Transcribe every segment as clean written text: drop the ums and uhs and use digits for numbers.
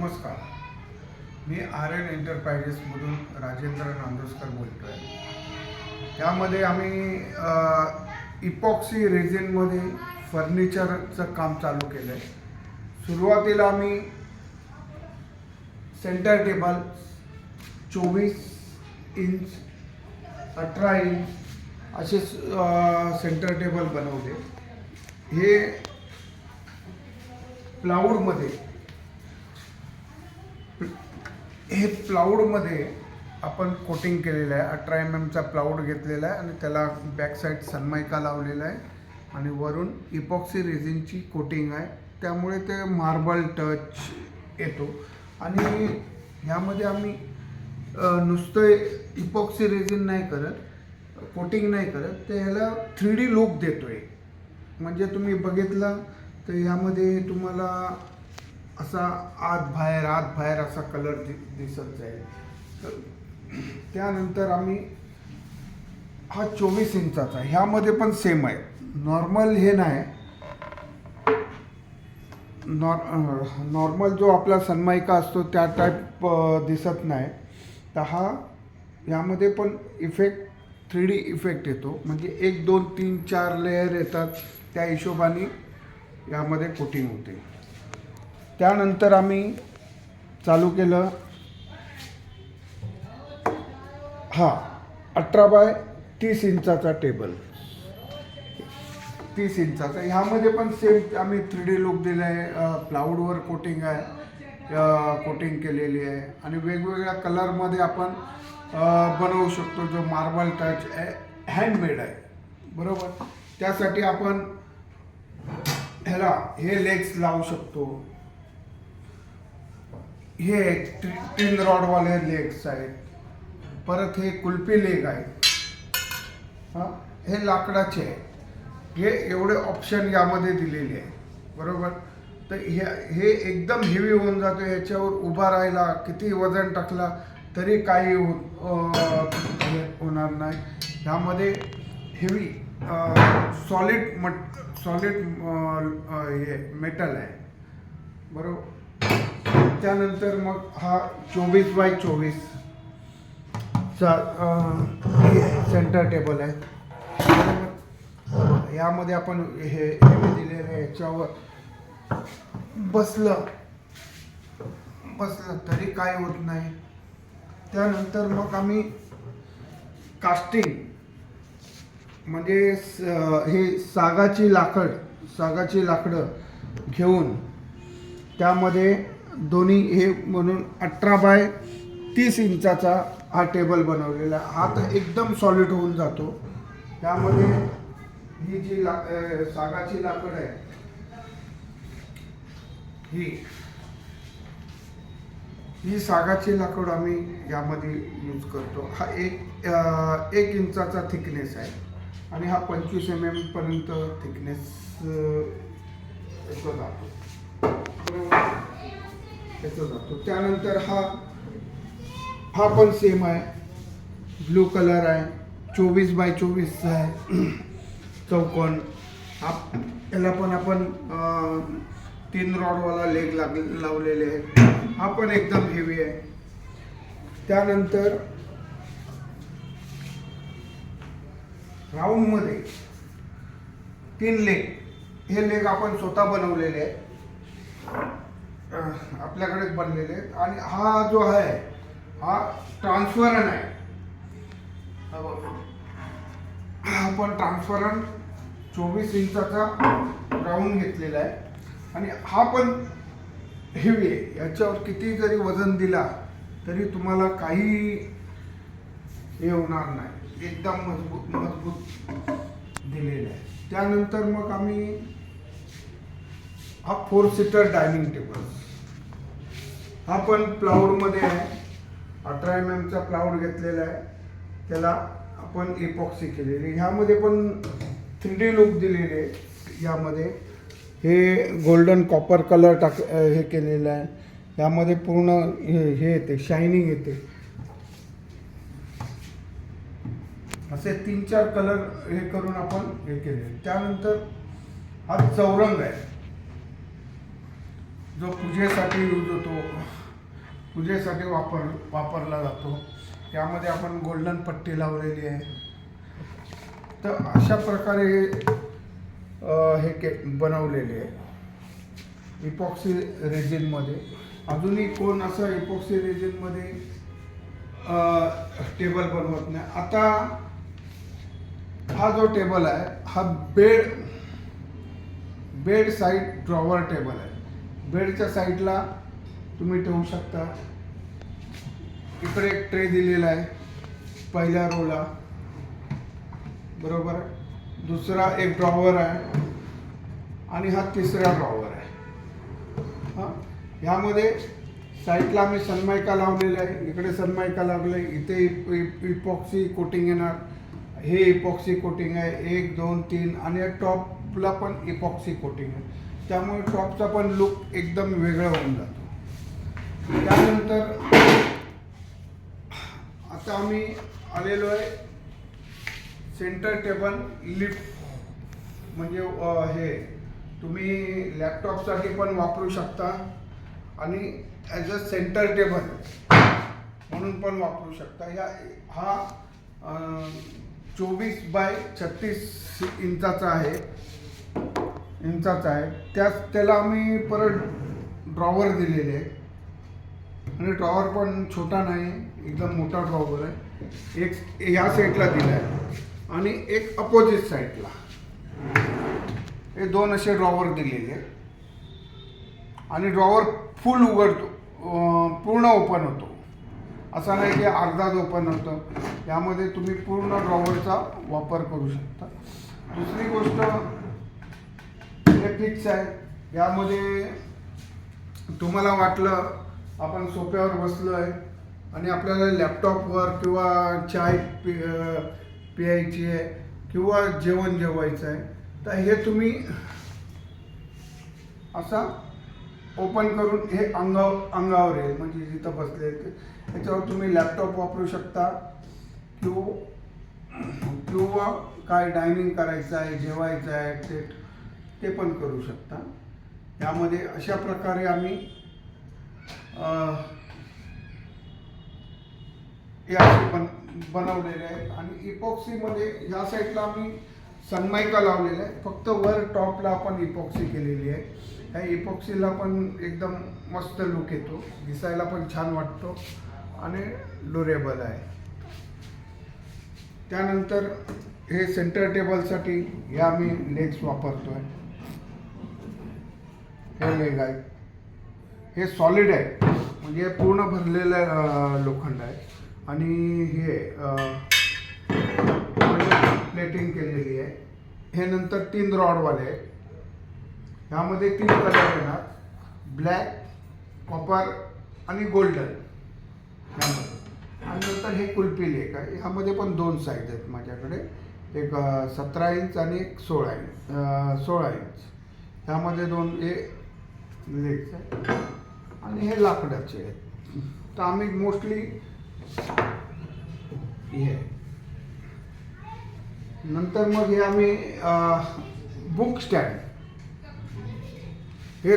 नमस्कार. मी RN एंटरप्राइजेसमधून राजेंद्र नांदोसकर बोलतो आहे. त्यामध्ये आम्ही इपॉक्सी रेझिनमध्ये फर्निचरचं काम चालू केलं आहे. सुरुवातीला आम्ही सेंटर टेबल 24 इंच 18 इंच असे सेंटर टेबल बनवले. हे प्लाऊडमध्ये आपण कोटिंग केलेलं आहे. 18 mm चा प्लाऊड घेतलेला आहे आणि त्याला बॅक साईड सनमायका लावलेला आहे आणि वरून इपॉक्सी रेझिनची कोटिंग आहे. त्यामुळे ते मार्बल टच येतो. आणि ह्यामध्ये आम्ही नुसतं इपॉक्सी रेझिन नाही करत, कोटिंग नाही करत, तर ह्याला 3D लुक देतो आहे. म्हणजे तुम्ही बघितलं तर यामध्ये तुम्हाला असा आत बाहेर असा कलर दिसत जाईल. त्यानंतर आम्ही हा 24 इंचाचा, ह्यामध्ये पण सेम आहे. नॉर्मल हे नाही, नॉर्मल जो आपला सनमायका असतो त्या टाईप दिसत नाही. तर ह्यामध्ये पण इफेक्ट 3D इफेक्ट येतो. म्हणजे 1 2 3 4 लेयर येतात, त्या हिशोबाने यामध्ये कोटिंग होते. त्यानंतर आम्ही चालू केलं 18 बाय 30 इंचाचा टेबल, 30 इंचाचा. ह्यामध्ये पण सेम आम्ही 3D लुक दिलं आहे. प्लाऊडवर कोटिंग आहे, कोटिंग केलेली आहे आणि वेगवेगळ्या कलरमध्ये आपण बनवू शकतो. जो मार्बल टच आहे, हँडमेड आहे, बरोबर. त्यासाठी आपण हे लेग्स लावू शकतो. हे टिन रॉडवाले लेग्स आहेत. परत हे कुल्फी लेग आहे, हे लाकडाचे आहे. हे एवढे ऑप्शन यामध्ये दिलेले आहे, बरोबर. तर हे एकदम हेवी होऊन जातो. ह्याच्यावर उभा राहायला किती वजन टाकला तरी काही होणार नाही. ह्यामध्ये हेवी सॉलिड हे मेटल आहे, बरोबर. त्यानंतर मग हा 24 बाय 24 चा सेंटर टेबल आहे. यामध्ये आपण हे दिलेलं आहे. याच्यावर बसलं तरी काय होत नाही. त्यानंतर मग आम्ही कास्टिंग म्हणजे हे सागाची लाकडं घेऊन त्यामध्ये दोन्ही हे म्हणून 18 बाय 30 इंचाचा हा टेबल बनवलेला. हा तर एकदम सॉलिड होऊन जातो. त्यामध्ये ही जी सागाची लाकड आहे, ही सागाची लाकूड आम्ही यामध्ये यूज करतो. हा 1 इंचाचा थिकनेस आहे आणि हा 25 mm पर्यंत थिकनेस याचा जातो. त्यानंतर हा पण सेम आहे, ब्लू कलर आहे, 24 बाय 24 आहे चौकोन. याला पण आपण 3 रॉडवाला लेग लावलेले आहे. हा पण एकदम हेवी आहे. त्यानंतर राऊंडमध्ये 3 लेग, हे लेग आपण स्वतः बनवलेले आहे, आपल्याकडेच बनलेले आहेत. आणि हा जो आहे हा ट्रान्सफरन आहे. हा पण ट्रान्सफरन 24 इंचाचा राऊंड घेतलेला आहे आणि हा पण हेवी आहे. याच्यावर किती जरी वजन दिला तरी तुम्हाला काही हे होणार नाही, एकदम मजबूत दिलेला आहे. त्यानंतर मग आम्ही हा 4 सीटर डायनिंग टेबल, हा पण प्लाऊडमध्ये आहे. 18 mm चा प्लाऊड घेतलेला आहे, त्याला आपण इपॉक्सी केलेली. ह्यामध्ये पण 3D लुक दिलेले आहे. यामध्ये हे गोल्डन कॉपर कलर हे केलेलं आहे. यामध्ये पूर्ण हे येते, शायनिंग येते. असे 3-4 कलर हे करून आपण हे केले. त्यानंतर हा चौरंग आहे, जो पूजेसाठी यूज होतो. पूजेसाठी वापरला जातो. यामध्ये आपण गोल्डन पट्टी लावलेली आहे. तर अशा प्रकारे हे केक बनवलेले आहे इपॉक्सी रेजिनमध्ये. अजूनही कोण असं इपॉक्सी रेजिनमध्ये टेबल बनवत नाही. आता हा जो टेबल आहे हा बेड साईड ड्रॉवर टेबल आहे. बेडच्या साईडला तुम्ही ठेवू शकता. इकडे एक ट्रे दिलेला आहे पहिल्या रोला, बरोबर. दुसरा एक ड्रॉवर आहे आणि हा तिसरा ड्रॉवर आहे. हां, ह्यामध्ये साईडला मी सनमायका लावलेला आहे. इकडे सनमायका लावले. इथे इपॉक्सी कोटिंग येणार. हे इपॉक्सी कोटिंग आहे 1 2 3 आणि टॉपला पण इपॉक्सी कोटिंग आहे. त्यामुळे टॉपचा पण लुक एकदम वेगळा होऊन जातो. त्यानंतर आता आम्ही आलेलो आहे सेंटर टेबल लिफ्ट. म्हणजे हे तुम्ही लॅपटॉपसाठी पण वापरू शकता आणि ॲज अ सेंटर टेबल म्हणून पण वापरू शकता. हा 24 बाय 36 इंचाचा आहे. त्याला आम्ही परत ड्रॉवर दिलेले आहे आणि ड्रॉवर पण छोटा नाही, एकदम मोठा ड्रॉवर आहे. एक ह्या साईडला दिला आहे आणि एक अपोजिट साईडला. हे 2 असे ड्रॉवर दिलेले आहे आणि ड्रॉवर फुल उघडतो, पूर्ण ओपन होतो. असा नाही की अर्धाच ओपन होतं. यामध्ये तुम्ही पूर्ण ड्रॉवरचा वापर करू शकता. दुसरी गोष्ट हे फिक्स आहे. यामध्ये तुम्हाला वाटलं आपण सोफ्यावर बसलो आहे आणि आपल्याला लॅपटॉपवर किंवा चाय प्यायची आहे किंवा जेवण जेवायचं आहे, तर हे तुम्ही असा ओपन करून हे अंगावर येईल. म्हणजे जिथं बसले त्याच्यावर तुम्ही लॅपटॉप वापरू शकता किंवा काय डायनिंग करायचं आहे, जेवायचं आहे ते पण करू शकता. यामध्ये अशा प्रकारे आम्ही बनवलेले आहे. आणि इपॉक्सीमध्ये ह्या साईडला आम्ही सनमायका लावलेला आहे. फक्त वर टॉपला आपण इपॉक्सी केलेली आहे. ह्या इपॉक्सीला पण एकदम मस्त लुक येतो, दिसायला पण छान वाटतो आणि ड्युरेबल आहे. त्यानंतर हे सेंटर टेबलसाठी हे आम्ही लेग्स वापरतो आहे. हे लेग आहे, हे सॉलिड आहे म्हणजे पूर्ण भरलेलं लोखंड आहे. आणि हे प्लेटिंग केलेली आहे. हे नंतर 3 रॉडवाले आहे. ह्यामध्ये 3 कलर येणार, ब्लॅक, कॉपर आणि गोल्डन. आणि नंतर हे कुल्फी लेग आहे. ह्यामध्ये पण 2 साईज आहेत माझ्याकडे, एक 17 इंच आणि एक 16 इंच. ह्यामध्ये 2 हे लेग्स आहेत आणि हे लाकडाचे आहेत. तर आम्ही मोस्टली हे नंतर मग हे आम्ही बुक स्टँड हे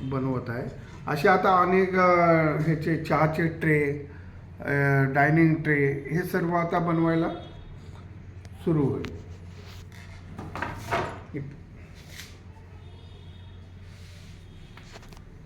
बनवत आहे. असे आता अनेक ह्याचे चहाचे ट्रे, डायनिंग ट्रे हे सर्व आता बनवायला सुरू होईल.